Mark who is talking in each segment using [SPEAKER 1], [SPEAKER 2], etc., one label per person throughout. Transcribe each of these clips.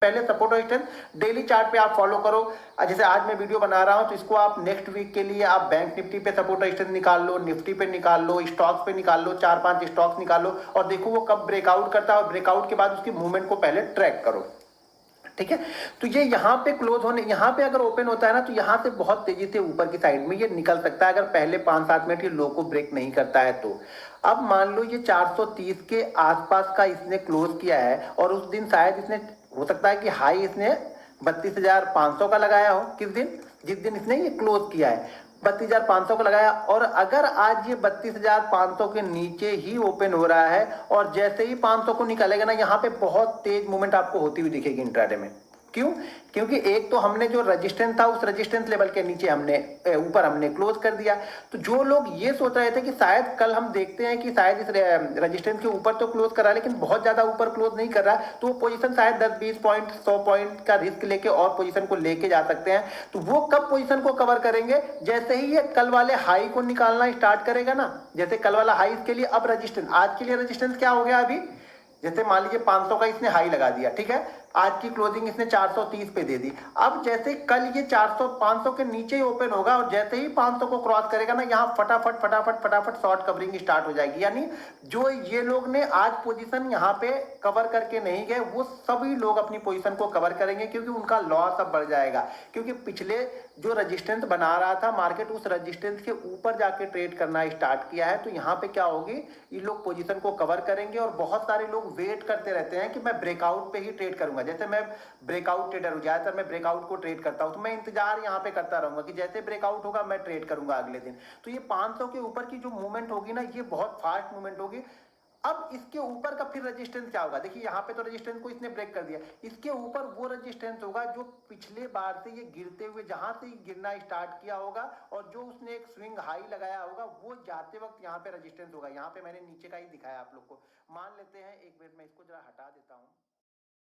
[SPEAKER 1] पहले सपोर्ट और resistance daily chart पे आप फॉलो करो। जैसे आज मैं वीडियो बना रहा हूं तो इसको आप नेक्स्ट वीक के लिए आप बैंक निफ्टी पे सपोर्ट और रेजिस्टेंस निकाल लो, निफ्टी पे निकाल लो, स्टॉक्स पे निकाल लो, 4-5 स्टॉक्स निकाल लो और देखो वो कब ब्रेकआउट करता है और ब्रेकआउट के बाद उसकी मूवमेंट को पहले ट्रैक करो। ठीक है, तो ये यहाँ पे क्लोज होने, यहाँ पे अगर ओपन होता है ना तो यहाँ से बहुत तेजी से ऊपर की साइड में ये निकल सकता है अगर पहले 5-7 मिनट ये लो को ब्रेक नहीं करता है तो। अब मान लो ये 430 के आसपास का इसने क्लोज किया है और उस दिन शायद इसने, हो सकता है कि हाई इसने 32,500 का लगाया हो, किस दिन, जिस दिन इसने ये क्लोज किया है 32,500 का लगाया, और अगर आज ये 32,500 के नीचे ही ओपन हो रहा है और जैसे ही 500 को निकालेगा ना, यहाँ पे बहुत तेज मूवमेंट आपको होती हुई दिखेगी इंट्राडे में। क्यों? क्योंकि एक तो हमने जो रजिस्टेंस था उस रजिस्टेंस लेवल के नीचे हमने ऊपर हमने क्लोज कर दिया। तो जो लोग ये सोच रहे थे कि शायद कल हम देखते हैं कि शायद इस रजिस्टेंस के ऊपर तो क्लोज कर रहा है लेकिन बहुत ज्यादा ऊपर क्लोज नहीं कर रहा, तो वो पोजीशन शायद 10-20 पॉइंट 100 पॉइंट का रिस्क लेके और पोजीशन को लेके जा सकते हैं। तो वो कब पोजीशन को कवर करेंगे? जैसे ही ये कल वाले हाई को निकालना स्टार्ट करेगा ना, जैसे कल वाला हाई के लिए अब रजिस्टेंस, आज के लिए रजिस्टेंस क्या हो गया अभी, जैसे मान लीजिए 500 का इसने हाई लगा दिया, ठीक है, आज की क्लोजिंग इसने 430 पे दे दी। अब जैसे कल ये 400 500 के नीचे ही ओपन होगा और जैसे ही 500 को क्रॉस करेगा ना, यहाँ फटाफट फटाफट फटाफट शॉर्ट कवरिंग स्टार्ट हो जाएगी। यानी जो ये लोग ने आज पोजीशन यहाँ पे कवर करके नहीं गए वो सभी लोग अपनी पोजीशन को कवर करेंगे क्योंकि उनका लॉस अब बढ़ जाएगा। क्योंकि पिछले जो रजिस्टेंस बना रहा था मार्केट, उस रजिस्टेंस के ऊपर जाके ट्रेड करना स्टार्ट किया है। तो यहाँ पे क्या होगी, ये लोग पोजीशन को कवर करेंगे और बहुत सारे लोग वेट करते रहते हैं कि मैं ब्रेकआउट पे ही ट्रेड करूंगा। जैसे मैं ब्रेकआउट ट्रेडर हूं, ज्यादातर मैं ब्रेकआउट को ट्रेड करता हूं, तो मैं इंतजार यहां पे करता रहूंगा कि जैसे ब्रेकआउट होगा मैं ट्रेड करूंगा अगले दिन। तो ये 500 के ऊपर की जो मूवमेंट होगी ना, ये बहुत फास्ट मूवमेंट होगी। अब इसके ऊपर का फिर रेजिस्टेंस क्या होगा, देखिए यहाँ पे तो रेजिस्टेंस को इसने ब्रेक कर दिया, इसके ऊपर वो रेजिस्टेंस होगा जो पिछले बार से ये गिरते हुए जहां से गिरना स्टार्ट किया होगा और जो उसने एक स्विंग हाई लगाया होगा वो जाते वक्त यहाँ पे रेजिस्टेंस होगा। यहाँ पे मैंने नीचे का ही दिखाया आप लोग को, मान लेते हैं, एक मिनट में इसको जरा हटा देता हूँ।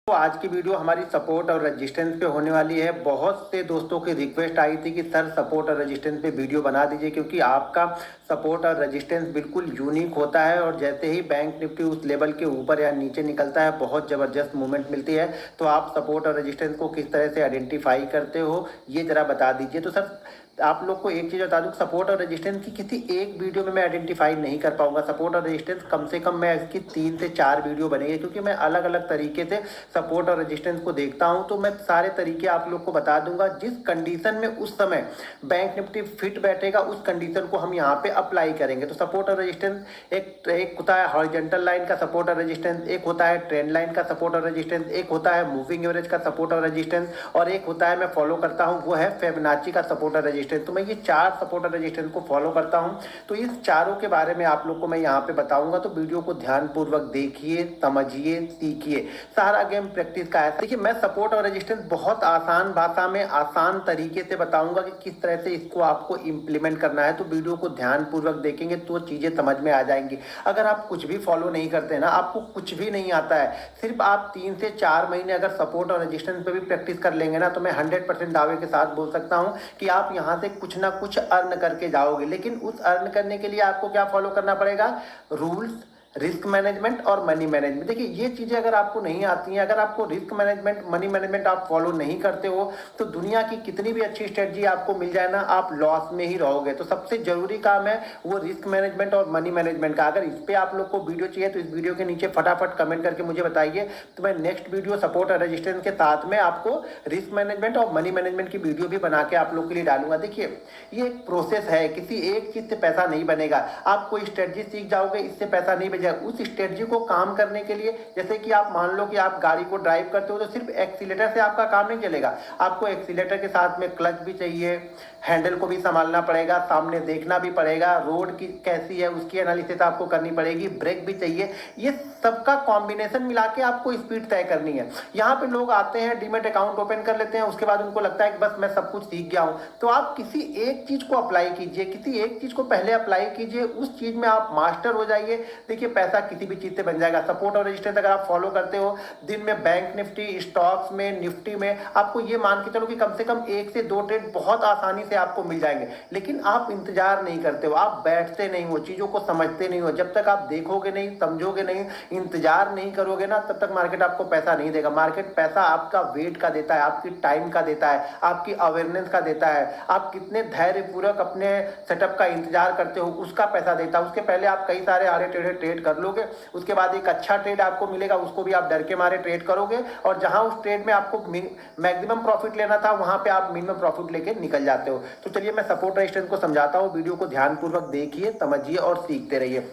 [SPEAKER 1] तो आज की वीडियो हमारी सपोर्ट और रेजिस्टेंस पे होने वाली है। बहुत से दोस्तों की रिक्वेस्ट आई थी कि सर सपोर्ट और रेजिस्टेंस पे वीडियो बना दीजिए, क्योंकि आपका सपोर्ट और रेजिस्टेंस बिल्कुल यूनिक होता है और जैसे ही बैंक निफ्टी उस लेवल के ऊपर या नीचे निकलता है बहुत ज़बरदस्त मूवमेंट मिलती है। तो आप सपोर्ट और रेजिस्टेंस को किस तरह से आइडेंटिफाई करते हो ये ज़रा बता दीजिए। तो सर आप लोग को एक चीज़ बता दूं, सपोर्ट और रेजिस्टेंस की किसी एक वीडियो में मैं आइडेंटिफाई नहीं कर पाऊंगा। सपोर्ट और रेजिस्टेंस कम से कम मैं इसकी 3 से 4 वीडियो बनेगी, क्योंकि मैं अलग अलग तरीके से सपोर्ट और रेजिस्टेंस को देखता हूं। तो मैं सारे तरीके आप लोग को बता दूंगा। जिस कंडीशन में उस समय बैंक निफ्टी फिट बैठेगा उस कंडीशन को हम यहाँ पे अप्लाई करेंगे। तो सपोर्ट और रेजिस्टेंस एक होता है हॉरिजॉन्टल लाइन का सपोर्ट और रेजिस्टेंस, एक होता है ट्रेंड लाइन का सपोर्ट और रेजिस्टेंस, एक होता है मूविंग एवरेज का सपोर्ट और रेजिस्टेंस, और एक होता है मैं फॉलो करता हूँ वो है फिबोनाची का सपोर्ट और रेजिस्टेंस। तो मैं ये 4 सपोर्ट और रेजिस्टेंस को फॉलो करता हूँ। तो इस चारों के बारे में आप लोग को मैं यहाँ पे बताऊंगा। तो वीडियो को ध्यानपूर्वक देखिए, समझिए, सीखिए। सारा गेम प्रैक्टिस का है। देखिए मैं सपोर्ट और रेजिस्टेंस बहुत आसान भाषा में आसान तरीके से बताऊंगा कि किस तरह से इसको आपको इम्प्लीमेंट करना है। तो वीडियो को ध्यानपूर्वक देखेंगे तो चीजें समझ में आ जाएंगी। अगर आप कुछ भी फॉलो नहीं करते ना, आपको कुछ भी नहीं आता है, सिर्फ आप 3 से 4 महीने अगर सपोर्ट और रेजिस्टेंस पे भी प्रैक्टिस कर लेंगे ना, तो मैं 100% दावे के साथ बोल सकता हूं कि आप यहां से कुछ ना कुछ अर्न करके जाओगे। लेकिन उस अर्न करने के लिए आपको क्या फॉलो करना पड़ेगा? रूल्स, रिस्क मैनेजमेंट और मनी मैनेजमेंट। देखिए ये चीजें अगर आपको नहीं आती हैं, अगर आपको रिस्क मैनेजमेंट मनी मैनेजमेंट आप फॉलो नहीं करते हो, तो दुनिया की कितनी भी अच्छी स्ट्रेटजी आपको मिल जाए ना, आप लॉस में ही रहोगे। तो सबसे जरूरी काम है वो रिस्क मैनेजमेंट और मनी मैनेजमेंट का। अगर इस पर आप लोग को वीडियो चाहिए तो इस वीडियो के नीचे फटाफट कमेंट करके मुझे बताइए, तो मैं नेक्स्ट वीडियो सपोर्ट और रेजिस्टेंस के साथ में आपको रिस्क मैनेजमेंट और मनी मैनेजमेंट की वीडियो भी बना के आप लोग के लिए डालूंगा। देखिए ये एक प्रोसेस है, किसी एक चीज से पैसा नहीं बनेगा। आप कोई स्ट्रेटजी सीख जाओगे, इससे पैसा नहीं बनेगा। उस स्ट्रेटजी को काम करने के लिए, जैसे कि आप मान लो कि आप गाड़ी को ड्राइव करते हो, तो सिर्फ एक्सीलेटर से आपका काम नहीं चलेगा। आपको एक्सीलेटर के साथ में क्लच भी चाहिए, हैंडल को भी संभालना पड़ेगा, सामने देखना भी पड़ेगा, रोड की कैसी है उसकी एनालिसिस आपको करनी पड़ेगी, ब्रेक भी चाहिए। ये सबका कॉम्बिनेशन मिला के आपको स्पीड तय करनी है। यहाँ पे लोग आते हैं, डीमेट अकाउंट ओपन कर लेते हैं, उसके बाद उनको लगता है कि बस मैं सब कुछ सीख गया हूँ। तो आप किसी एक चीज को अप्लाई कीजिए, किसी एक चीज को पहले अप्लाई कीजिए, उस चीज में आप मास्टर हो जाइए। देखिए पैसा किसी भी चीज से बन जाएगा। सपोर्ट और रेजिस्टेंस अगर आप फॉलो करते हो दिन में बैंक निफ्टी, स्टॉक्स में, निफ्टी में, आपको ये मान के चलो कि कम से कम 1 से 2 ट्रेड बहुत आसानी से आपको मिल जाएंगे। लेकिन आप इंतजार नहीं करते हो, आप बैठते नहीं हो, चीजों को समझते नहीं हो। जब तक आप देखोगे नहीं, समझोगे नहीं, इंतजार नहीं करोगे ना, तब तक मार्केट आपको पैसा नहीं देगा। मार्केट पैसा आपका वेट का देता है, आपकी टाइम का देता है, आपकी अवेयरनेस का देता है, आप कितने धैर्यपूर्वक अपने सेटअप का इंतजार करते हो उसका पैसा देता है। उसके पहले आप कई सारे आड़े टेढ़े ट्रेड कर लोगे, उसके बाद एक अच्छा ट्रेड आपको मिलेगा, उसको भी आप डर के मारे ट्रेड करोगे, और जहां उस ट्रेड में आपको मैक्सिमम प्रॉफिट लेना था वहां पे आप मिनिमम प्रॉफिट लेके निकल जाते हो। तो चलिए मैं सपोर्ट रेजिस्टेंस को समझाता हूँ, वीडियो को ध्यानपूर्वक देखिए, समझिए और सीखते रहिए।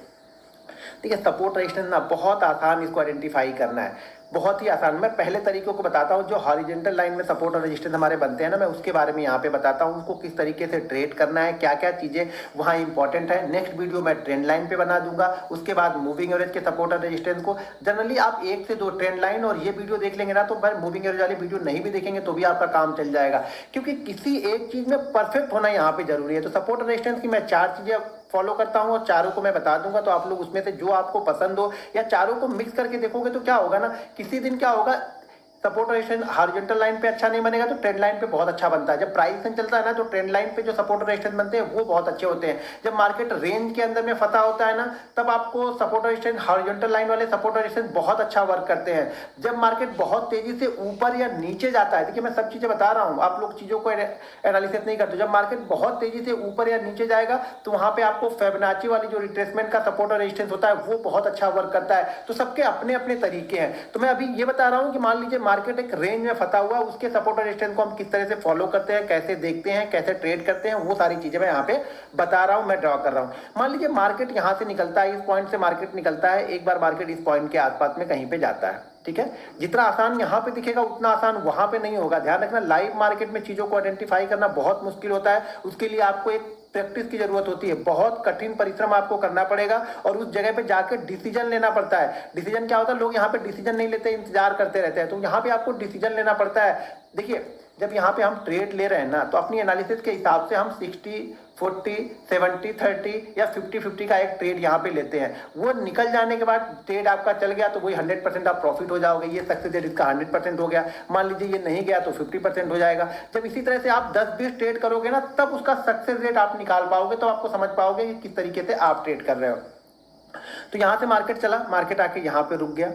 [SPEAKER 1] ठीक है, सपोर्ट रेजिस्टेंस ना बहुत आसान, इसको आइडेंटिफाई करना है, बहुत ही आसान। मैं पहले तरीकों को बताता हूँ, जो हॉरिजॉन्टल लाइन में सपोर्ट और रेजिस्टेंस हमारे बनते हैं ना, मैं उसके बारे में यहाँ पे बताता हूँ, उसको किस तरीके से ट्रेड करना है, क्या क्या चीजें वहाँ इंपॉर्टेंट है। नेक्स्ट वीडियो मैं ट्रेंड लाइन पे बना दूंगा, उसके बाद मूविंग एवरेज के सपोर्ट और रेजिस्टेंस को। जनरली आप 1 से 2 ट्रेंड लाइन और ये वीडियो देख लेंगे ना, तो भाई मूविंग एवरेज वाली वीडियो नहीं भी देखेंगे तो भी आपका काम चल जाएगा, क्योंकि किसी एक चीज में परफेक्ट होना यहाँ पे जरूरी है। तो सपोर्ट और रेजिस्टेंस की मैं 4 चीजें फॉलो करता हूं और चारों को मैं बता दूंगा, तो आप लोग उसमें से जो आपको पसंद हो या चारों को मिक्स करके देखोगे तो क्या होगा ना, किसी दिन क्या होगा, सपोर्ट रेजिस्टेंस हॉरिजॉन्टल लाइन पे अच्छा नहीं बनेगा तो ट्रेंड लाइन पे बहुत अच्छा बनता है। जब प्राइस एक्शन चलता है ना, तो ट्रेंड लाइन पे जो सपोर्ट रेजिस्टेंस बनते हैं वो बहुत अच्छे होते हैं। जब मार्केट रेंज के अंदर में फंसा होता है ना, तब आपको सपोर्ट रेजिस्टेंस, हॉरिजॉन्टल लाइन वाले सपोर्ट रेजिस्टेंस बहुत अच्छा वर्क करते हैं। जब मार्केट बहुत तेजी से ऊपर या नीचे जाता है, देखिए मैं सब चीजें बता रहा हूँ, आप लोग चीजों को एनालिसिस नहीं करते। जब मार्केट बहुत तेजी से ऊपर या नीचे जाएगा तो वहां पे आपको फिबोनाची वाली जो रिट्रेसमेंट का सपोर्ट और रेजिस्टेंस होता है वो बहुत अच्छा वर्क करता है। तो सबके अपने अपने तरीके हैं। तो मैं अभी ये बता रहा हूँ कि मान लीजिए मार्केट एक रेंज फंसा हुआ, उसके सपोर्ट और रेजिस्टेंस को हम किस तरह से फॉलो करते हैं, कैसे देखते हैं, कैसे ट्रेड करते हैं, वो सारी चीजें मैं यहाँ पे बता रहा हूं, मैं ड्रॉ कर रहा हूं। मान लीजिए मार्केट यहां से निकलता है, इस पॉइंट से मार्केट निकलता है, एक बार मार्केट इस पॉइंट के आसपास में कहीं पे जाता है। ठीक है, जितना आसान यहां पे दिखेगा उतना आसान वहां पे नहीं होगा। ध्यान रखना, लाइव मार्केट में चीजों को आइडेंटिफाई करना बहुत मुश्किल होता है। उसके लिए आपको एक प्रैक्टिस की जरूरत होती है, बहुत कठिन परिश्रम आपको करना पड़ेगा और उस जगह पे जाके डिसीजन लेना पड़ता है। डिसीजन क्या होता है, लोग यहाँ पे डिसीजन नहीं लेते, इंतजार करते रहते हैं। तो यहाँ पे आपको डिसीजन लेना पड़ता है। देखिए जब यहाँ पे हम ट्रेड ले रहे हैं ना, तो अपनी एनालिसिस के हिसाब से हम 60, 40, 70, 30 या 50-50 का एक ट्रेड यहाँ पे लेते हैं। वो निकल जाने के बाद ट्रेड आपका चल गया तो वही 100% आप प्रॉफिट हो जाओगे, ये सक्सेस रेट इसका 100% हो गया। मान लीजिए ये नहीं गया तो 50% हो जाएगा। जब इसी तरह से आप 10-20 ट्रेड करोगे ना, तब उसका सक्सेस रेट आप निकाल पाओगे, तो आपको समझ पाओगे कि किस तरीके से आप ट्रेड कर रहे हो। तो यहाँ से मार्केट चला, मार्केट आके यहाँ पे रुक गया,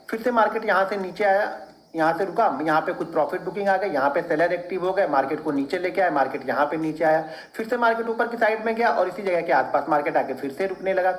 [SPEAKER 1] फिर से मार्केट यहाँ से नीचे आया, यहाँ से रुका, यहाँ पे कुछ प्रॉफिट बुकिंग आ गई, यहाँ पे सेलर एक्टिव हो गए, मार्केट को नीचे लेके आए, मार्केट यहाँ पे नीचे आया, फिर से मार्केट ऊपर की साइड में गया और इसी जगह के आसपास मार्केट आके फिर से रुकने लगा।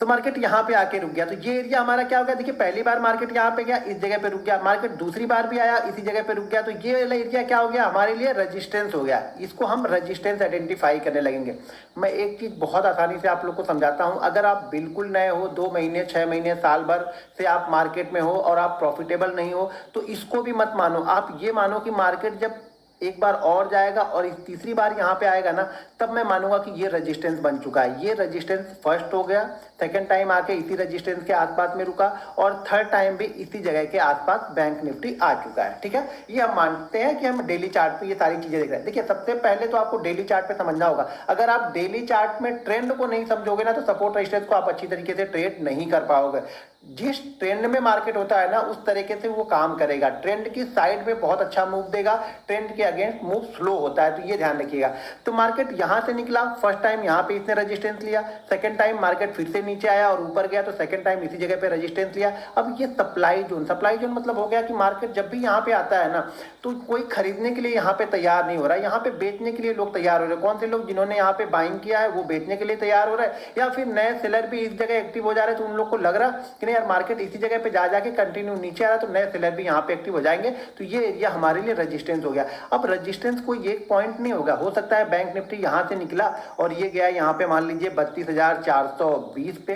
[SPEAKER 1] तो मार्केट यहाँ पे आके रुक गया। तो ये एरिया हमारा क्या हो गया, देखिए पहली बार मार्केट यहाँ पे गया, इस जगह पे रुक गया, मार्केट दूसरी बार भी आया, इसी जगह पे रुक गया। तो ये वाला एरिया क्या हो गया, हमारे लिए रेजिस्टेंस हो गया। इसको हम रेजिस्टेंस आइडेंटिफाई करने लगेंगे। मैं एक चीज बहुत आसानी से आप लोग को समझाता हूँ। अगर आप बिल्कुल नए हो, 2 महीने, 6 महीने, साल भर से आप मार्केट में हो और आप प्रॉफिटेबल नहीं हो, तो इसको भी मत मानो। आप ये मानो कि मार्केट जब एक बार और जाएगा और इस तीसरी बार यहाँ पे आएगा ना, तब मैं मानूंगा कि ये रेजिस्टेंस बन चुका है। ये रेजिस्टेंस फर्स्ट हो गया, सेकंड टाइम आके इसी रेजिस्टेंस के आसपास में रुका और थर्ड टाइम भी इसी जगह के आसपास बैंक निफ्टी आ चुका है। ठीक है, ये हम मानते हैं कि हम डेली चार्ट पे ये सारी चीजें देख रहे हैं। देखिए सबसे पहले तो आपको डेली चार्ट पे समझना होगा। अगर आप डेली चार्ट में ट्रेंड को नहीं समझोगे ना, तो सपोर्ट रेजिस्टेंस को आप अच्छी तरीके से ट्रेड नहीं कर पाओगे। जिस ट्रेंड में मार्केट होता है ना, उस तरीके से वो काम करेगा। ट्रेंड की साइड में बहुत अच्छा मूव देगा, ट्रेंड के अगेंस्ट मूव स्लो होता है, तो ये ध्यान रखिएगा। तो मार्केट यहां से निकला, फर्स्ट टाइम यहां पे इसने रेजिस्टेंस लिया, सेकंड टाइम मार्केट फिर से नीचे आया और ऊपर गया, तो सेकंड टाइम इसी जगह पे रेजिस्टेंस लिया। अब ये सप्लाई जोन मतलब हो गया कि मार्केट जब भी यहाँ पे आता है ना, तो कोई खरीदने के लिए यहाँ पे तैयार नहीं हो रहा है, यहाँ पे बेचने के लिए लोग तैयार हो रहे हैं। कौन से लोग, जिन्होंने यहाँ पे बाइंग किया है वो बेचने के लिए तैयार हो रहा है, या फिर नए सेलर भी इस जगह एक्टिव हो जा रहे हैं। तो उन लोग को लग रहा कि यार मार्केट इसी जगह पे जा जाके कंटिन्यू नीचे आ रहा है, तो नए सेलर भी यहाँ पे एक्टिव हो जाएंगे। तो ये एरिया हमारे लिए रेजिस्टेंस हो गया। अब रेजिस्टेंस कोई एक पॉइंट नहीं होगा, हो सकता है बैंक निफ्टी यहाँ से निकला और ये गया यहाँ पे मान लीजिए 32,420 पे,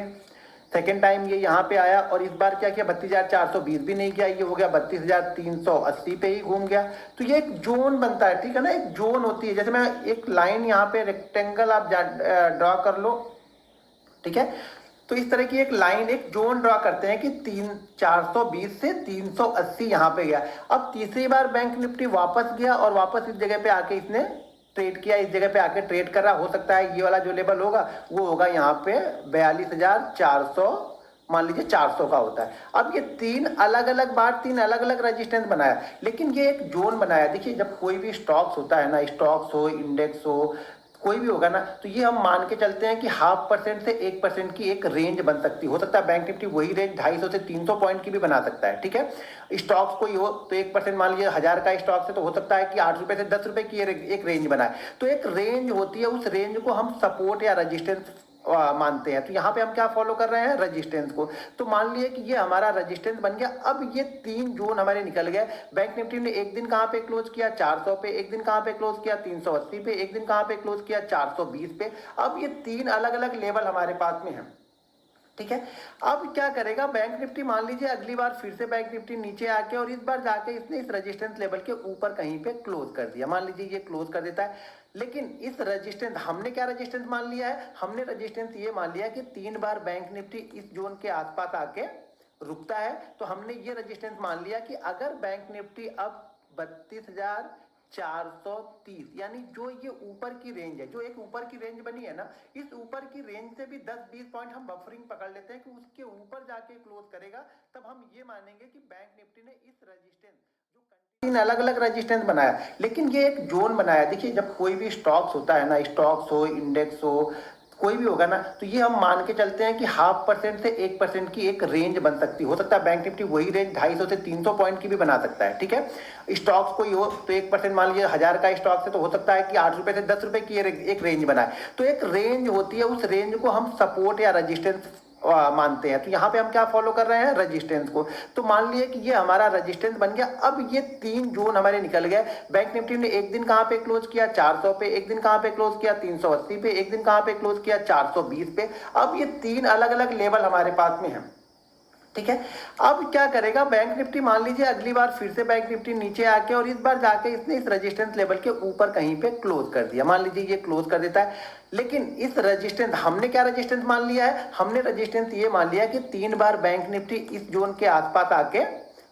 [SPEAKER 1] सेकेंड टाइम ये यहाँ पे आया और इस बार क्या किया, 32,420 भी नहीं किया, ये हो गया 32,380 पे ही घूम गया। तो ये एक जोन बनता है, ठीक है ना, एक जोन होती है। जैसे मैं एक लाइन यहाँ पे रेक्टेंगल आप ड्रॉ कर लो, ठीक है, तो इस तरह की एक लाइन, एक जोन ड्रॉ करते हैं कि 420 से 380 यहाँ पे गया। अब तीसरी बार बैंक निफ्टी वापस गया और वापस इस जगह पे आके इसने ट्रेड किया, इस जगह पे आके ट्रेड कर रहा, हो सकता है ये वाला जो लेवल होगा वो होगा यहाँ पे 42,400, मान लीजिए 400 का होता है। अब ये तीन अलग अलग रेजिस्टेंस बनाया, लेकिन ये एक जोन बनाया। देखिए जब कोई भी स्टॉक्स होता है ना, स्टॉक्स हो, इंडेक्स हो, कोई भी होगा ना, तो ये हम मान के चलते हैं कि 0.5% से 1% की एक रेंज बन सकती है। हो सकता है बैंक निफ्टी वही रेंज 250 से 300 पॉइंट की भी बना सकता है, ठीक है। स्टॉक्स कोई हो तो 1% मान लीजिए 1000 का स्टॉक है तो हो सकता है कि 8 रुपए से 10 रुपए की एक रेंज बनाए। तो एक रेंज होती है, उस रेंज को हम सपोर्ट या रजिस्टेंस मानते हैं। तो यहाँ पे हम क्या फॉलो कर रहे हैं, रजिस्टेंस को। तो मान लिए कि ये हमारा रजिस्टेंस बन गया। अब ये तीन जोन हमारे निकल गए। बैंक निफ्टी ने एक दिन कहाँ पे क्लोज किया, 400 पे, एक दिन कहाँ पे क्लोज किया, 380 पे, एक दिन कहाँ पे क्लोज किया, 420 पे। अब ये तीन अलग अलग लेवल हमारे पास में है, ठीक है। अब क्या करेगा बैंक निफ्टी, मान लीजिए अगली बार फिर से बैंक निफ्टी नीचे आके और इस बार जाके इसने इस रेजिस्टेंस लेवल के ऊपर कहीं पे क्लोज कर दिया। मान लीजिए ये क्लोज कर देता है, लेकिन इस रेजिस्टेंस, हमने क्या रेजिस्टेंस मान लिया है, हमने रेजिस्टेंस ये मान लिया कि 3 बार बैंक निफ्टी इस जोन के आसपास आके रुकता है। तो हमने ये रेजिस्टेंस मान लिया कि अगर बैंक निफ्टी अब 32,430, यानी जो ये ऊपर की रेंज है, जो एक ऊपर की रेंज बनी है ना, इस ऊपर की रेंज से भी 10-20 पॉइंट हम बफरिंग पकड़ लेते हैं कि उसके ऊपर जाके क्लोज करेगा, तब हम ये मानेंगे कि बैंक निफ्टी ने इस रेजिस्टेंस, जो तीन अलग अलग रेजिस्टेंस बनाया, लेकिन ये एक जोन बनाया। देखिए जब कोई भी स्टॉक्स होता है ना, स्टॉक्स हो, इंडेक्स हो, कोई भी होगा ना, तो ये हम मान के चलते हैं कि 0.5% से 1% की एक रेंज बन सकती है। हो सकता है बैंक निफ्टी वही रेंज 250 से 300 पॉइंट की भी बना सकता है, ठीक है। स्टॉक्स कोई हो तो 1% मान लीजिए 1000 का स्टॉक है तो हो सकता है कि 8 रुपए से 10 रुपए की एक रेंज बनाए। तो एक रेंज होती है, उस रेंज को हम सपोर्ट या रजिस्टेंस मानते हैं। तो यहाँ पे हम क्या फॉलो कर रहे हैं, रजिस्टेंस को। तो मान लिए कि ये हमारा रजिस्टेंस बन गया। अब ये तीन जोन हमारे निकल गए। बैंक निफ्टी ने एक दिन कहाँ पे क्लोज किया, 400 पे, एक दिन कहाँ पे क्लोज किया, 380 पे, एक दिन कहाँ पे क्लोज किया, 420 पे। अब ये तीन अलग अलग लेवल हमारे पास में है, ठीक है। अब क्या करेगा बैंक निफ्टी, मान लीजिए अगली बार फिर से बैंक निफ्टी नीचे आके और इस बार जाके इसने इस रेजिस्टेंस लेवल के ऊपर कहीं पे क्लोज कर दिया। मान लीजिए ये क्लोज कर देता है, लेकिन इस रेजिस्टेंस, हमने क्या रेजिस्टेंस मान लिया है, हमने रेजिस्टेंस ये मान लिया कि 3 बार बैंक निफ्टी इस जोन के आसपास आके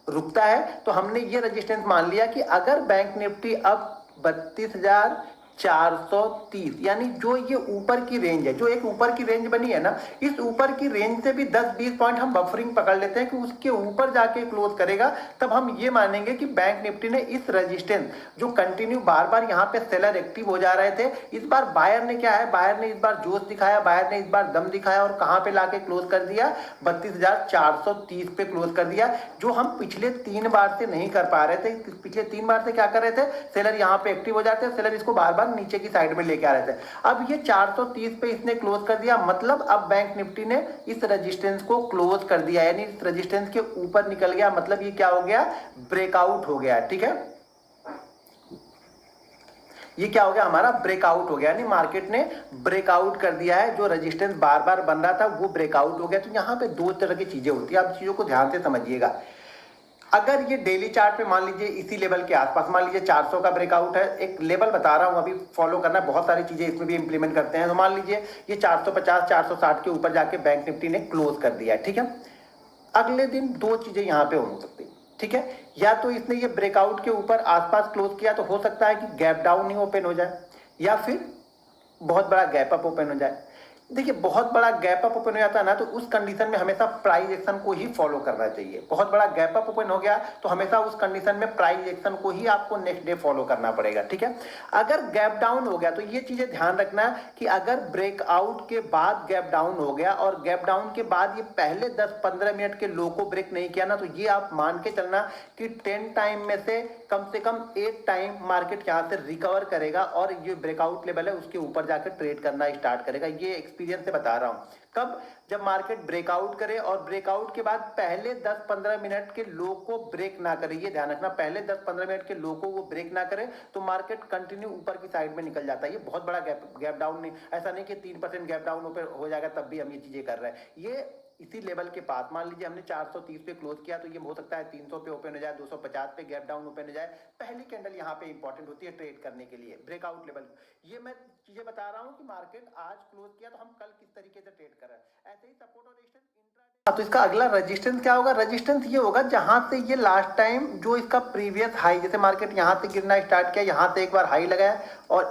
[SPEAKER 1] रुकता है। तो हमने ये रेजिस्टेंस मान लिया कि अगर बैंक निफ्टी अब 32,430, यानी जो ये ऊपर की रेंज है, जो एक ऊपर की रेंज बनी है ना, इस ऊपर की रेंज से भी 10-20 पॉइंट हम बफरिंग पकड़ लेते हैं कि उसके ऊपर जाके क्लोज करेगा, तब हम ये मानेंगे कि बैंक निफ्टी ने इस रेजिस्टेंस, जो कंटिन्यू बार बार यहाँ पे सेलर एक्टिव हो जा रहे थे, इस बार बायर ने क्या है, बायर ने इस बार जोश दिखाया, बायर ने इस बार दम दिखाया और कहाँ पे लाके क्लोज कर दिया, 32,430 पे क्लोज कर दिया, जो हम पिछले 3 बार से नहीं कर पा रहे थे। पिछले 3 बार से क्या कर रहे थे, सेलर यहाँ पे एक्टिव हो जाते हैं, सेलर इसको बार बार नीचे की साइड में लेके आ रहे थे। अब ये 430 पे इसने क्लोज कर दिया, मतलब अब बैंक निफ्टी ने इस रेजिस्टेंस को क्लोज कर दिया, यानी इस रेजिस्टेंस के ऊपर निकल गया, मतलब ये क्या हो गया, ब्रेकआउट हो गया, ठीक है। ये क्या हो गया, हमारा ब्रेकआउट हो गया, यानी मार्केट ने ब्रेकआउट कर दिया है। जो रेजिस्टेंस बार बार बन रहा था वो ब्रेकआउट हो गया। तो यहाँ पे दो तरह की चीजें होती है, आप चीजों को ध्यान से समझिएगा। अगर ये डेली चार्ट पे मान लीजिए इसी लेवल के आसपास, मान लीजिए 400 का ब्रेकआउट है, एक लेवल बता रहा हूँ, अभी फॉलो करना, बहुत सारी चीजें इसमें भी इंप्लीमेंट करते हैं। तो मान लीजिए ये 450 460 के ऊपर जाके बैंक निफ्टी ने क्लोज कर दिया है, ठीक है। अगले दिन दो चीजें यहाँ पे हो सकती, ठीक है। या तो इसने ये ब्रेकआउट के ऊपर आसपास क्लोज किया तो हो सकता है कि गैप डाउन ही ओपन हो जाए, या फिर बहुत बड़ा गैप अप ओपन हो जाए। देखिए बहुत बड़ा गैप अप ओपन हो जाता है ना, तो उस कंडीशन में हमेशा प्राइस एक्शन को ही फॉलो करना चाहिए। बहुत बड़ा गैप अप ओपन हो गया तो हमेशा उस कंडीशन में प्राइस एक्शन को ही आपको नेक्स्ट डे फॉलो करना पड़ेगा, ठीक है। अगर गैप डाउन हो गया तो ये चीजें ध्यान रखना कि अगर ब्रेकआउट के बाद गैप डाउन हो गया और गैप डाउन के बाद ये पहले 10-15 मिनट के लो को ब्रेक नहीं किया ना, तो ये आप मान के चलना कि 10 टाइम में से कम 8 टाइम मार्केट यहाँ से रिकवर करेगा और ये ब्रेकआउट लेवल है उसके ऊपर जाकर ट्रेड करना स्टार्ट करेगा। ये एक्सपीरियंस से बता रहा हूं। कब, जब मार्केट ब्रेकआउट करे और ब्रेकआउट के बाद पहले 10-15 मिनट के लो को ब्रेक ना करे, ये ध्यान रखना, पहले 10-15 मिनट के लो को वो ब्रेक ना करे तो मार्केट कंटिन्यू ऊपर की साइड में निकल जाता है। ये बहुत बड़ा गैप डाउन नहीं, ऐसा नहीं कि 3% गैप डाउन हो जाएगा तब भी हम ये चीजें कर रहे हैं। ये इसी लेवल के पास, मान लीजिए हमने 430 पे क्लोज किया तो ये हो सकता है 300 पे ओपन हो जाए, 250 पे गैप डाउन ओपन हो जाए। पहली कैंडल यहाँ पे इंपॉर्टेंट होती है ट्रेड करने के लिए, ब्रेकआउट लेवल। ये मैं चीजें बता रहा हूँ कि मार्केट आज क्लोज किया तो हम कल किस तरीके से ट्रेड कर रहे हैं। ऐसे ही सपोर्ट और रेजिस्टेंस इंट्राडे। तो इसका अगला रेजिस्टेंस क्या होगा, रेजिस्टेंस ये होगा जहां से ये लास्ट टाइम जो इसका प्रीवियस हाई, जैसे मार्केट यहाँ से गिरना स्टार्ट किया, यहाँ से एक बार हाई लगाया और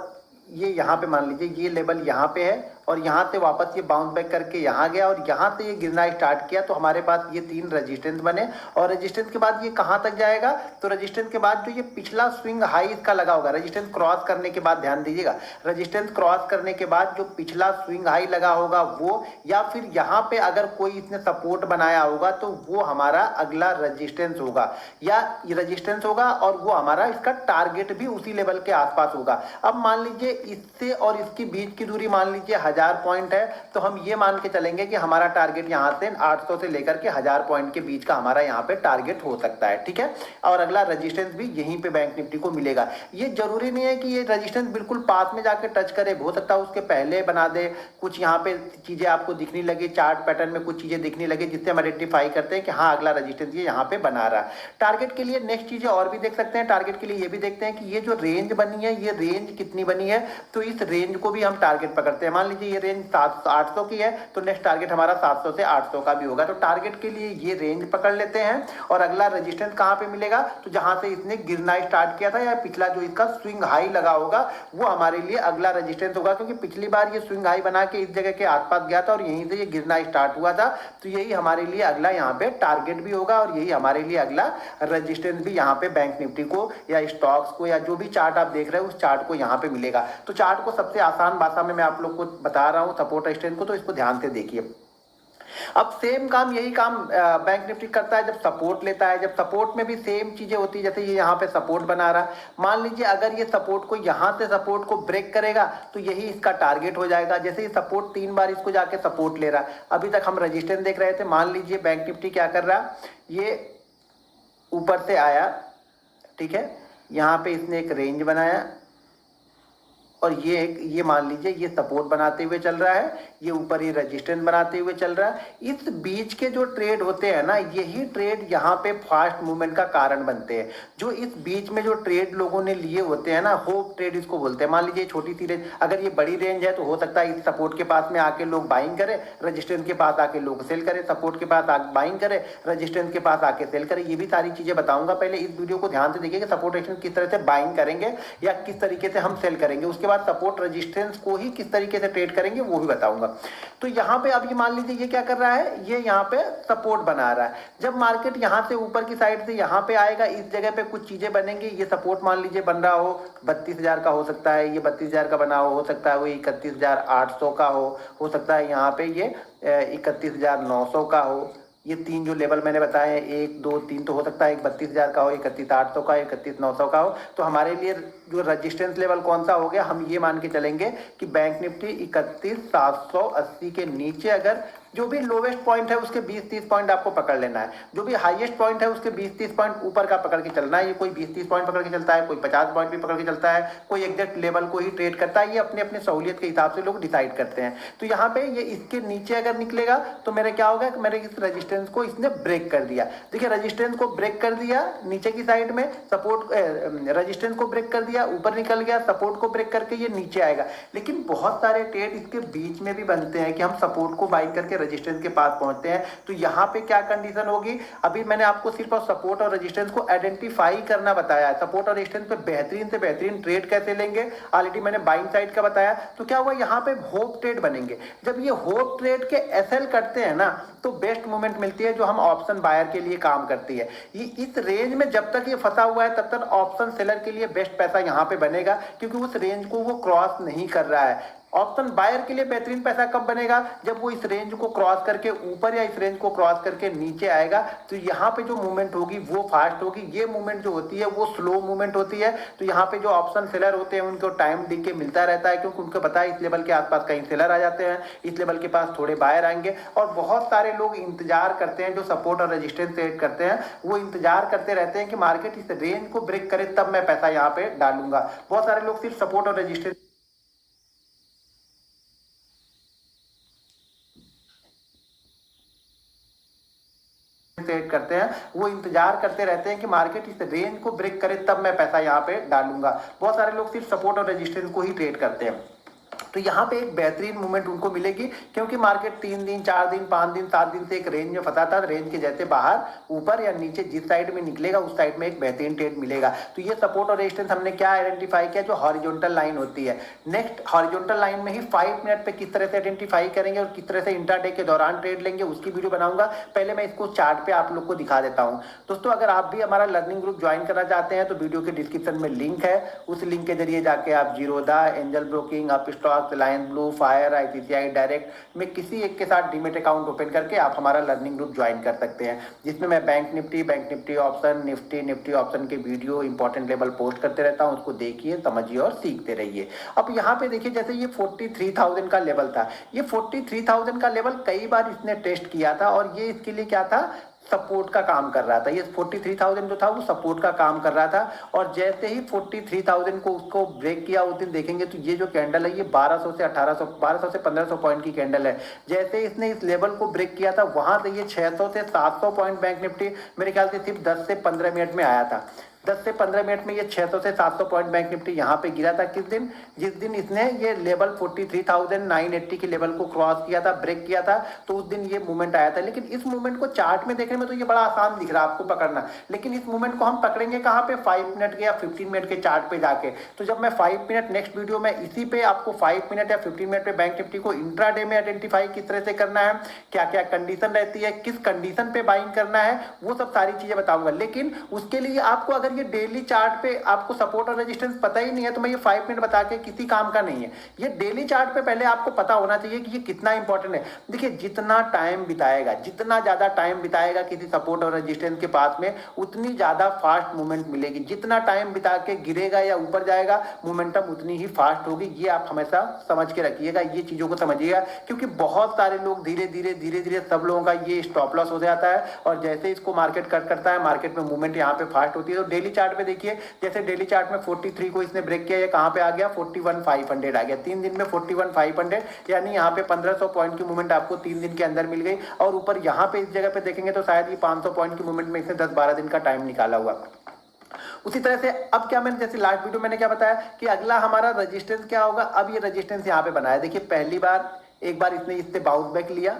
[SPEAKER 1] ये यहाँ पे मान लीजिए ये लेवल यहाँ पे है और यहाँ से वापस ये बाउंस बैक करके यहाँ गया और यहाँ से ये गिरना स्टार्ट किया, तो हमारे पास ये 3 रेजिस्टेंस बने। और रेजिस्टेंस के बाद ये कहाँ तक जाएगा, तो रेजिस्टेंस के बाद जो ये पिछला स्विंग हाई इसका लगा होगा, रेजिस्टेंस क्रॉस करने के बाद, ध्यान दीजिएगा, रेजिस्टेंस क्रॉस करने के बाद जो पिछला स्विंग हाई लगा होगा वो, या फिर यहाँ पे अगर कोई इसने सपोर्ट बनाया होगा तो वो हमारा अगला रेजिस्टेंस होगा, या रेजिस्टेंस होगा और वो हमारा इसका टारगेट भी उसी लेवल के आसपास होगा। अब मान लीजिए इससे और इसके बीच की दूरी मान लीजिए 1000 पॉइंट है, तो हम ये मान के चलेंगे कि हमारा टारगेट यहाँ से 800 से लेकर के 1000 पॉइंट के बीच का हमारा यहाँ पे टारगेट हो सकता है, ठीक है। और अगला रेजिस्टेंस भी यहीं पे बैंक निफ्टी को मिलेगा। ये जरूरी नहीं है कि ये रेजिस्टेंस बिल्कुल पास में जाके टच करे, हो सकता है उसके पहले बना दे, कुछ यहाँ पे चीजें आपको दिखने लगे, चार्ट पैटर्न में कुछ चीजें दिखने लगे जिससे हम आइडेंटिफाई करते हैं कि हाँ अगला रेजिस्टेंस ये यहाँ पे बना रहा है। टारगेट के लिए नेक्स्ट चीजें और भी देख सकते हैं। टारगेट के लिए ये भी देखते हैं कि ये जो रेंज बनी है ये रेंज कितनी बनी है, तो इस रेंज को भी हम टारगेट पकड़ते हैं। मान लीजिए ये रेंज 800 की है, तो नेक्स्ट टारगेट हमारा 700 से 800 का भी होगा। तो टारगेट के लिए ये रेंज पकड़ लेते हैं। और अगला रेजिस्टेंस कहाँ पे मिलेगा, तो जहां से इसने गिरना स्टार्ट किया था या पिछला जो इसका स्विंग हाई लगा होगा वो हमारे लिए अगला रेजिस्टेंस होगा, क्योंकि पिछली बार ये स्विंग हाई बना के इस जगह के आसपास गया था और यहीं से ये गिरना स्टार्ट हुआ था। तो यही हमारे लिए अगला यहाँ पे टारगेट भी होगा और यही हमारे लिए अगला रेजिस्टेंस भी यहाँ पे बैंक निफ्टी को या स्टॉक्स को या जो भी चार्ट आप देख रहे हो उस चार्ट को यहाँ पे मिलेगा। तो चार्ट को सबसे आसान भाषा में मैं आप लोग को बता रहा हूँ, सपोर्ट रेजिस्टेंस को, तो इसको ध्यान से देखिए। अब सेम काम यही काम बैंक निफ्टी करता है जब सपोर्ट लेता है। जब सपोर्ट में भी सेम चीजें होती है, जैसे ये यहाँ पे सपोर्ट बना रहा है, मान लीजिए अगर ये सपोर्ट को यहाँ से सपोर्ट को ब्रेक करेगा तो यही इसका टारगेट हो जाएगा। जैसे ये सपोर्ट 3 बार इसको जाके सपोर्ट ले रहा है, अभी तक हम रेजिस्टेंस देख रहे थे, मान लीजिए बैंक निफ्टी क्या कर रहा है, ये ऊपर से आया, ठीक है, यहाँ पे इसने एक रेंज बनाया और ये मान लीजिए ये सपोर्ट बनाते हुए चल रहा है, ये ऊपर ही रेजिस्टेंस बनाते हुए चल रहा है। इस बीच के जो ट्रेड होते हैं ना, यही ट्रेड यहाँ पे फास्ट मूवमेंट का कारण बनते हैं। जो इस बीच में जो ट्रेड लोगों ने लिए होते हैं ना, होप ट्रेड इसको बोलते हैं। मान लीजिए छोटी सी रेंज, अगर ये बड़ी रेंज है तो हो सकता है इस सपोर्ट के पास में आके लोग बाइंग करें, रेजिस्टेंस के पास आके लोग सेल करें, सपोर्ट के पास आके बाइंग करें, रेजिस्टेंस के पास आके सेल करें। ये भी सारी चीजें बताऊंगा, पहले इस वीडियो को ध्यान से देखिए कि सपोर्ट रेजिस्टेंस किस तरह से बाइंग करेंगे या किस तरीके से हम सेल करेंगे, उसके बाद सपोर्ट रेजिस्टेंस को ही किस तरीके से ट्रेड करेंगे वो भी बताऊंगा। तो यहाँ पे अब ये मान लीजिए ये क्या कर रहा है, ये यहाँ पे सपोर्ट बना रहा है। जब मार्केट यहाँ से ऊपर की साइड से यहाँ पे आएगा, इस जगह पे कुछ चीजें बनेंगी। ये सपोर्ट मान लीजिए बन रहा हो 32,000 का हो सकता है, ये 32,000 का बना हो सकता है, वो 31,800 का हो सकता है, यहाँ पे ये 31,900 का हो। ये 3 जो लेवल मैंने बताए हैं, 1 2 3, तो हो सकता है 32,000 का हो, 31,800 का, 31,900 का हो। तो हमारे लिए जो रजिस्टेंस लेवल कौन सा हो गया, हम ये मान के चलेंगे कि बैंक निफ्टी 31,780 के नीचे अगर जो भी लोवेस्ट पॉइंट है उसके 20-30 पॉइंट आपको पकड़ लेना है, जो भी हाईएस्ट पॉइंट है उसके 20-30 पॉइंट ऊपर का पकड़ के चलना है। ये कोई 20-30 पॉइंट पकड़ के चलता है, कोई 50 पॉइंट भी पकड़ के चलता है, कोई एग्जैक्ट लेवल को ही ट्रेड करता है। ये अपने अपने सहूलियत के हिसाब से लोग डिसाइड करते हैं। तो यहाँ पे ये इसके नीचे अगर निकलेगा तो मेरे क्या होगा कि मेरे इस रेजिस्टेंस को इसने ब्रेक कर दिया। देखिए रेजिस्टेंस को ब्रेक कर दिया नीचे की साइड में, सपोर्ट रेजिस्टेंस को ब्रेक कर दिया, ऊपर निकल गया, सपोर्ट को ब्रेक करके ये नीचे आएगा। लेकिन बहुत सारे ट्रेड इसके बीच में भी बनते हैं कि हम सपोर्ट को बाई करके रेजिस्टेंस के पास पहुंचते हैं। तो यहाँ पे क्या कंडीशन होगी, अभी मैंने आपको सिर्फ सपोर्ट और रेजिस्टेंस को आइडेंटिफाई करना बताया है। सपोर्ट और रेजिस्टेंस पे बेहतरीन से बेहतरीन ट्रेड कैसे लेंगे, ऑलरेडी मैंने बाइंग साइड का बताया। तो क्या हुआ, यहाँ पे होप ट्रेड बनेंगे। जब ये होप ट्रेड के एसएल करते हैं ना, तो बेस्ट मूवमेंट मिलती है जो हम ऑप्शन बायर के लिए काम करती है। ये इस रेंज में जब तक ये फंसा हुआ है तब तक ऑप्शन सेलर के लिए बेस्ट पैसा यहाँ पे बनेगा, क्योंकि उस रेंज को वो क्रॉस नहीं कर रहा है। ऑप्शन बायर के लिए बेहतरीन पैसा कब बनेगा, जब वो इस रेंज को क्रॉस करके ऊपर या इस रेंज को क्रॉस करके नीचे आएगा। तो यहाँ पे जो मूवमेंट होगी वो फास्ट होगी, ये मूवमेंट जो होती है वो स्लो मूवमेंट होती है। तो यहाँ पे जो ऑप्शन सेलर होते हैं उनको टाइम डिके मिलता रहता है, क्योंकि उनको पता है इस लेवल के आसपास कहीं सेलर आ जाते हैं, इस लेवल के पास थोड़े बायर आएंगे। और बहुत सारे लोग इंतजार करते हैं, जो सपोर्ट और रेजिस्टेंस ट्रेड करते हैं वो इंतजार करते रहते हैं कि मार्केट इस रेंज को ब्रेक करे तब मैं पैसा यहाँ पे डालूंगा। बहुत सारे लोग सिर्फ सपोर्ट और रेजिस्टेंस ट्रेड करते हैं, वो इंतजार करते रहते हैं कि मार्केट इस रेंज को ब्रेक करे तब मैं पैसा यहाँ पे डालूंगा। बहुत सारे लोग सिर्फ सपोर्ट और रेजिस्टेंस को ही ट्रेड करते हैं। तो यहाँ पे एक बेहतरीन मूवमेंट उनको मिलेगी, क्योंकि मार्केट 3 दिन 4 दिन 5 दिन 7 दिन से एक रेंज में फंसा था। रेंज के जैसे बाहर ऊपर या नीचे जिस साइड में निकलेगा उस साइड में एक बेहतरीन ट्रेड मिलेगा। तो ये सपोर्ट और रेजिस्टेंस हमने क्या आइडेंटिफाई किया, जो हॉरिजॉन्टल लाइन होती है। नेक्स्ट हॉरिजॉन्टल लाइन में ही 5 मिनट पे किस तरह से आइडेंटिफाई करेंगे और किस तरह से इंट्राडे के दौरान ट्रेड लेंगे उसकी वीडियो बनाऊंगा। पहले मैं इसको चार्ट पे आप लोग को दिखा देता हूँ। दोस्तों, अगर आप भी हमारा लर्निंग ग्रुप ज्वाइन करना चाहते हैं तो वीडियो के डिस्क्रिप्शन में लिंक है, उस लिंक के जरिए जाके आप Zerodha, angel broking, up stock, Reliance blue, fire, ICICI direct में किसी एक के साथ डीमेट अकाउंट ओपन करके आप हमारा लर्निंग ग्रुप ज्वाइन कर सकते हैं, जिसमें मैं bank Nifty option, Nifty option के वीडियो इंपॉर्टेंट लेवल पोस्ट करते रहता हूं। उसको देखिए, समझिए और सीखते रहिए। अब यहाँ पे देखिए, जैसे ये 43,000 का लेवल था, ये 43,000 का लेवल कई बार इसने टेस्ट किया था और ये इसके लिए क्या था, सपोर्ट का काम कर रहा था। ये 43,000 जो था वो सपोर्ट का काम कर रहा था। और जैसे ही 43,000 को उसको ब्रेक किया, उस दिन देखेंगे तो ये जो कैंडल है ये 1200 से 1500 पॉइंट की कैंडल है। जैसे इसने इस लेवल को ब्रेक किया था, वहां से ये 600 से 700 पॉइंट बैंक निफ्टी मेरे ख्याल से सिर्फ 10 से 15 मिनट में आया था। 10 से 15 मिनट में ये 600 से 700 पॉइंट बैंक निफ्टी यहाँ पे गिरा था। किस दिन? जिस दिन इसने ये लेवल 43,980 के लेवल को क्रॉस किया था, ब्रेक किया था, तो उस दिन ये मूवमेंट आया था। लेकिन इस मूवमेंट को चार्ट में देखने में तो ये बड़ा आसान दिख रहा है आपको पकड़ना, लेकिन इस मूवमेंट को हम पकड़ेंगे कहाँ पे? 5 मिनट के या 15 मिनट के चार्ट पे जाके। तो जब मैं 5 मिनट नेक्स्ट वीडियो में इसी पे आपको 5 मिनट या 15 मिनट पे बैंक निफ्टी को इंट्राडे में आइडेंटिफाई किस तरह से करना है, क्या क्या कंडीशन रहती है, किस कंडीशन पे बाइंग करना है, वो सब सारी चीजें बताऊंगा। लेकिन उसके लिए आपको अगर ये डेली चार्ट पे आपको सपोर्ट और रेजिस्टेंस पता ही नहीं है तो मैं ये 5 मिनट बता के किसी काम का नहीं है। ये डेली चार्ट पे पहले आपको पता होना चाहिए कि ये कितना इंपॉर्टेंट है। देखिए, जितना टाइम बिताएगा, जितना ज्यादा टाइम बिताएगा किसी सपोर्ट और रेजिस्टेंस के पास में, उतनी ज्यादा फास्ट मूवमेंट मिलेगी। जितना टाइम बिता के गिरेगा या ऊपर जाएगा, मोमेंटम उतनी ही फास्ट होगी। ये आप हमेशा समझ के रखिएगा, ये चीजों को समझिएगा, क्योंकि बहुत सारे लोग धीरे धीरे सब लोगों का ये स्टॉप लॉस हो जाता है और जैसे इसको मार्केट कट करता है, मार्केट में मूवमेंट यहाँ पे फास्ट होती है। तो डेली चार्ट पे देखिए, जैसे डेली चार्ट में 43 को इसने ब्रेक किया, ये कहां पे आ गया? 41,500 आ गया। 3 दिन में 41,500, यानी यहाँ पे 1500 पॉइंट की मूवमेंट आपको 3 दिन के अंदर मिल गई। और ऊपर यहाँ पे इस जगह पे देखेंगे तो शायद ये 500 पॉइंट की मूवमेंट में इसने 10-12 दिन का टाइम निकाला हुआ। उसी तरह से अब क्या, मैंने जैसे लास्ट वीडियो मैंने क्या बताया कि अगला हमारा रजिस्टेंस क्या होगा। अब ये रजिस्टेंस यहाँ पे बनाया, देखिए पहली बार एक बार इसने इससे बाउंस बैक लिया,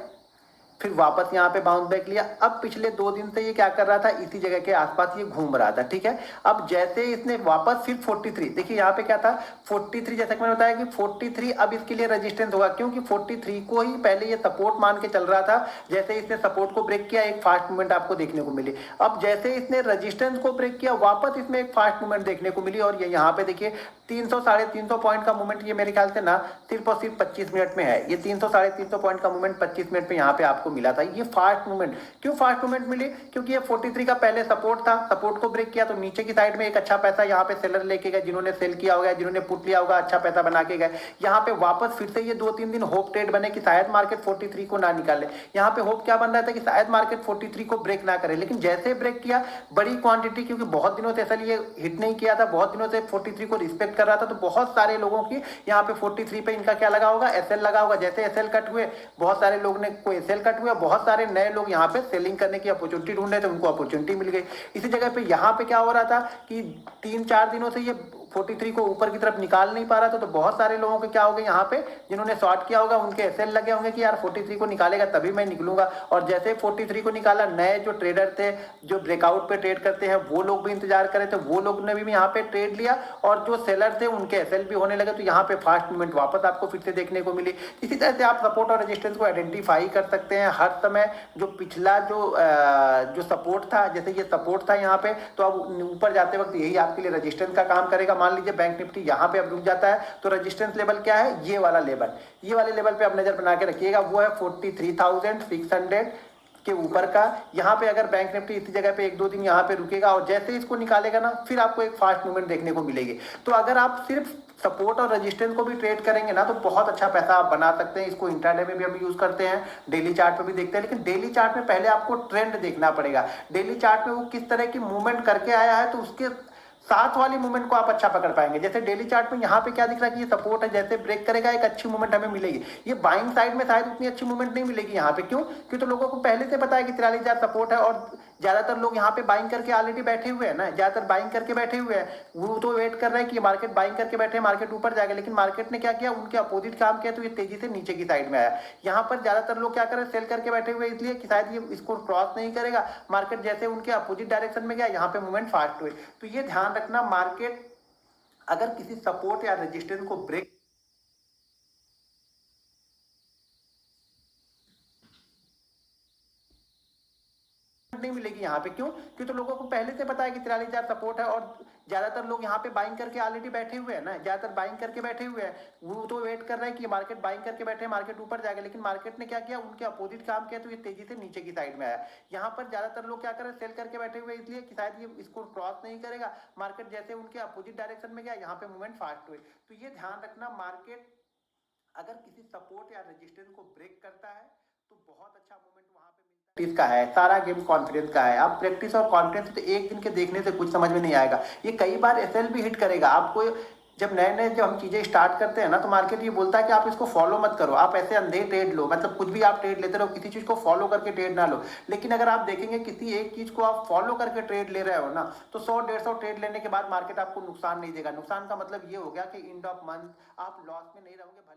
[SPEAKER 1] फिर वापस यहाँ पे बाउंस बैक लिया। अब पिछले 2 दिन से ये क्या कर रहा था, इसी जगह के आसपास ये घूम रहा था, ठीक है। अब जैसे इसने वापस फिर 43, देखिए यहाँ पे क्या था 43, जैसा कि मैंने बताया कि 43 अब इसके लिए रेजिस्टेंस होगा, क्योंकि 43 को ही पहले ये सपोर्ट मान के चल रहा था। जैसे इसने सपोर्ट को ब्रेक किया, एक फास्ट मूवमेंट आपको देखने को मिली। अब जैसे इसने रेजिस्टेंस को ब्रेक किया, वापस इसमें एक फास्ट मूवमेंट देखने को मिली। और ये यहाँ पे देखिए 300-350 पॉइंट का मूवमेंट ये मेरे ख्याल से ना सिर्फ और सिर्फ 25 मिनट में है। ये 300-350 पॉइंट का मूवमेंट 25 मिनट में यहाँ पे आपको मिला था। ये फास्ट मूवमेंट क्यों फास्ट मूवमेंट मिली? क्योंकि ये 43 का पहले सपोर्ट था, सपोर्ट को ब्रेक किया तो नीचे की साइड में एक अच्छा पैसा यहाँ पे सेलर लेके गए, जिन्होंने सेल किया होगा, जिन्होंने पुट लिया होगा, अच्छा पैसा बना के गए। यहाँ पे वापस फिर से ये 2-3 दिन होप ट्रेड बने कि शायद मार्केट 43 को ना निकाले। यहाँ पे होप क्या बन रहा था कि शायद मार्केट 43 को ब्रेक ना करे, लेकिन जैसे ब्रेक किया बड़ी क्वांटिटी, क्योंकि बहुत दिनों से असल ये हिट नहीं किया था, बहुत दिनों से 43 को रिस्पेक्ट कर रहा था, तो बहुत सारे लोगों की यहाँ पे 43 पे इनका क्या लगा होगा, एसएल लगा होगा। जैसे एसएल कट हुए, बहुत सारे लोग ने कोई एसएल कट हुआ, बहुत सारे नए लोग यहाँ पे सेलिंग करने की अपॉर्चुनिटी ढूंढ रहे थे, उनको अपॉर्चुनिटी मिल गई। इसी जगह पे यहाँ पे क्या हो रहा था कि 3-4 दिनों से ये 43 को ऊपर की तरफ निकाल नहीं पा रहा था, तो बहुत सारे लोगों के क्या हो गए यहाँ पे, जिन्होंने शॉर्ट किया होगा उनके एसएल लगे होंगे कि यार 43 को निकालेगा तभी मैं निकलूंगा। और जैसे 43 को निकाला, नए जो ट्रेडर थे जो ब्रेकआउट पे ट्रेड करते हैं वो लोग भी इंतजार कर रहे थे, वो लोग ने भी यहाँ पे ट्रेड लिया, और जो सेलर थे उनके एसएल भी होने लगे। तो यहाँ पे फास्ट मूवमेंट वापस आपको फिर से देखने को मिली। इसी तरह से आप सपोर्ट और रेजिस्टेंस को आइडेंटिफाई कर सकते हैं हर समय। जो पिछला जो सपोर्ट था, जैसे ये सपोर्ट था यहाँ पे, तो अब ऊपर जाते वक्त यही आपके लिए रेजिस्टेंस का काम करेगा। मान लीजिए बैंक निफ्टी यहाँ पे अब रुक जाता है, तो रेजिस्टेंस लेवल क्या है, ये वाला लेवल, ये वाले लेवल पे आप नजर बना के रखिएगा, वो है 43,600 के ऊपर का। यहाँ पे अगर बैंक निफ्टी इसी जगह पे 1-2 दिन यहाँ पे रुकेगा और जैसे इसको निकालेगा ना, फिर आपको एक फास्ट मूवमेंट देखने को मिलेगी। तो अगर आप सिर्फ सपोर्ट और रेजिस्टेंस को भी ट्रेड करेंगे ना, तो बहुत अच्छा पैसा आप बना सकते हैं। इसको इंट्राडे में भी हम यूज करते हैं, डेली चार्ट पे भी देखते हैं, लेकिन डेली चार्ट में पहले आपको ट्रेंड देखना पड़ेगा। डेली चार्ट में वो किस तरह की मूवमेंट करके आया है, तो उसके साथ वाली मूवमेंट को आप अच्छा पकड़ पाएंगे। जैसे डेली चार्ट में यहाँ पे क्या दिख रहा है कि ये सपोर्ट है, जैसे ब्रेक करेगा एक अच्छी मूवमेंट हमें मिलेगी। ये बाइंग साइड में शायद उतनी अच्छी मूवमेंट नहीं मिलेगी यहाँ पे। क्यों? क्योंकि तो लोगों को पहले से पता है कि 43,000 सपोर्ट है और ज्यादातर लोग यहाँ पे बाइंग करके ऑलरेडी बैठे हुए हैं ना, ज्यादातर बाइंग करके बैठे हुए हैं, वो तो वेट कर रहे हैं कि मार्केट बाइंग करके बैठे हैं, मार्केट ऊपर जाएगा, लेकिन मार्केट ने क्या किया, उनके अपोजिट काम किया, तो ये तेजी से नीचे की साइड में आया। यहाँ पर ज्यादातर लोग क्या कर रहे हैं, सेल करके बैठे हुए इसलिए कि शायद ये इसको क्रॉस नहीं करेगा, मार्केट जैसे उनके अपोजिट डायरेक्शन में गया, यहाँ पे मूवमेंट फास्ट हुए। तो ये ध्यान रखना, मार्केट अगर किसी सपोर्ट या रेजिस्टेंस को ब्रेक नहीं मिलेगी यहाँ पे, क्यों? क्योंकि तो लोगों को पहले से पता है कि 43,000 सपोर्ट है, और ज्यादातर लोग यहाँ पे बाइंग करके ऑलरेडी बैठे हुए हैं ना, ज्यादातर बाइंग करके बैठे हुए हैं, वो तो वेट कर रहे हैं कि मार्केट बाइंग करके बैठे हैं, मार्केट ऊपर जाएगा, लेकिन मार्केट ने क्या किया, उनके अपोजिट काम किया, तो ये तेजी से नीचे की साइड में आया। यहाँ पर ज्यादातर लोग क्या कर रहे हैं, सेल करके बैठे हुए इसलिए कि शायद ये इसको क्रॉस नहीं करेगा, मार्केट जैसे उनके अपोजिट डायरेक्शन में गया, यहाँ पे मूवमेंट फास्ट हुए। तो ये ध्यान रखना, मार्केट अगर किसी सपोर्ट या रेजिस्टेंस को ब्रेक करता है तो बहुत अच्छा मूवमेंट वहां पे मिलता है। इसका है सारा गेम कॉन्फिडेंस का है। आप प्रैक्टिस और कॉन्फिडेंस तो एक दिन के देखने से कुछ समझ में नहीं आएगा, ये कई बार एसएल भी हिट करेगा आपको। जब नए नए जब हम चीजें स्टार्ट करते हैं ना, तो मार्केट ये बोलता है कि आप इसको फॉलो मत करो, आप ऐसे अंधे ट्रेड लो, मतलब कुछ भी आप ट्रेड लेते रहो, किसी चीज को फॉलो करके ट्रेड ना लो। लेकिन अगर आप देखेंगे किसी एक चीज को आप फॉलो करके ट्रेड ले रहे हो ना, तो 100-150 ट्रेड लेने के बाद मार्केट आपको नुकसान नहीं देगा। नुकसान का मतलब ये हो गया कि एंड ऑफ मंथ आप लॉस में नहीं रहोगे।